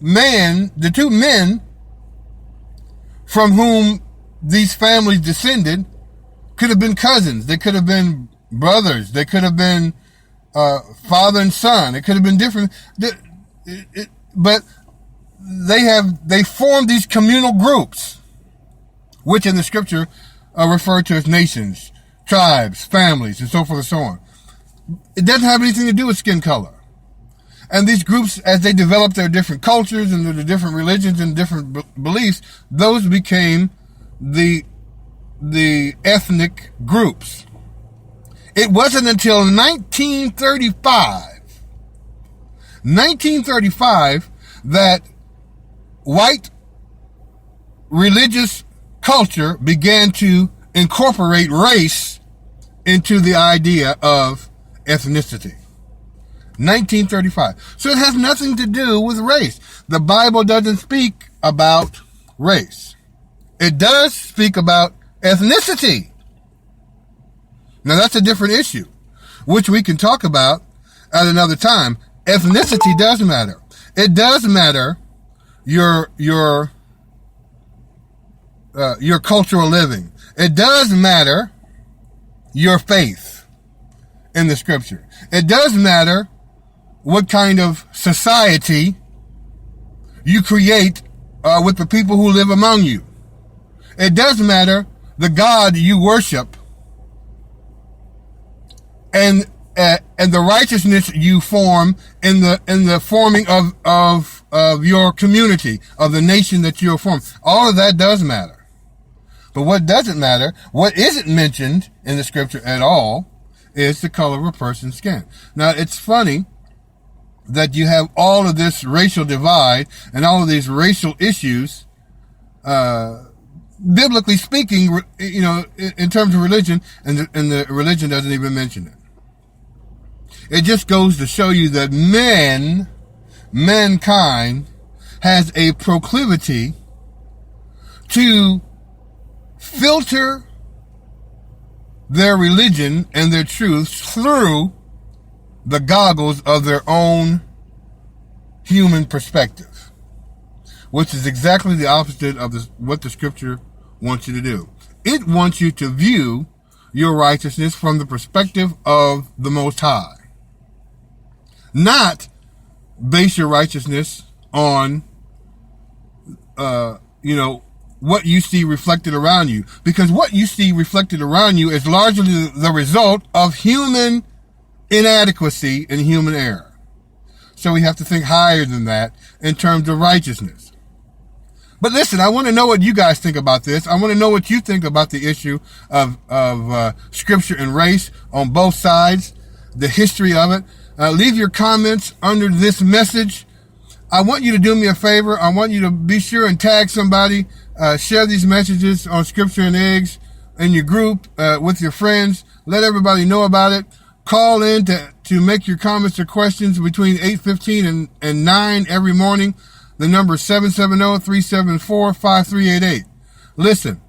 two men from whom these families descended could have been cousins. They could have been brothers. They could have been father and son. It could have been different. But they formed these communal groups, which in the scripture are referred to as nations, tribes, families, and so forth and so on. It doesn't have anything to do with skin color. And these groups, as they developed their different cultures and their different religions and different beliefs, those became the ethnic groups. It wasn't until 1935, that white religious culture began to incorporate race into the idea of ethnicity. 1935. So it has nothing to do with race. The Bible doesn't speak about race. It does speak about ethnicity. Now that's a different issue, which we can talk about at another time. Ethnicity does matter. It does matter your cultural living. It does matter your faith in the scripture. It does matter what kind of society you create with the people who live among you. It does matter the God you worship and the righteousness you form in the forming of your community, of the nation that you're forming. All of that does matter. But what doesn't matter, what isn't mentioned in the scripture at all, is the color of a person's skin. Now, it's funny that you have all of this racial divide and all of these racial issues, biblically speaking, in terms of religion, and the religion doesn't even mention it. It just goes to show you that mankind has a proclivity to filter their religion and their truths through the goggles of their own human perspective, which is exactly the opposite of what the scripture wants you to do. It wants you to view your righteousness from the perspective of the Most High. Not base your righteousness on, what you see reflected around you. Because what you see reflected around you is largely the result of human inadequacy and human error. So we have to think higher than that in terms of righteousness. But listen, I want to know what you guys think about this. I want to know what you think about the issue of scripture and race on both sides, the history of it. Leave your comments under this message. I want you to do me a favor. I want you to be sure and tag somebody. Share these messages on Scripture and Eggs in your group with your friends. Let everybody know about it. Call in to make your comments or questions between 8:15 and 9 every morning. The number is 770-374-5388. Listen,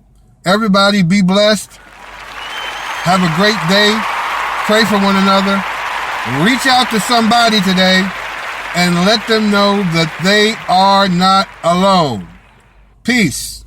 everybody be blessed. Have a great day. Pray for one another. Reach out to somebody today and let them know that they are not alone. Peace.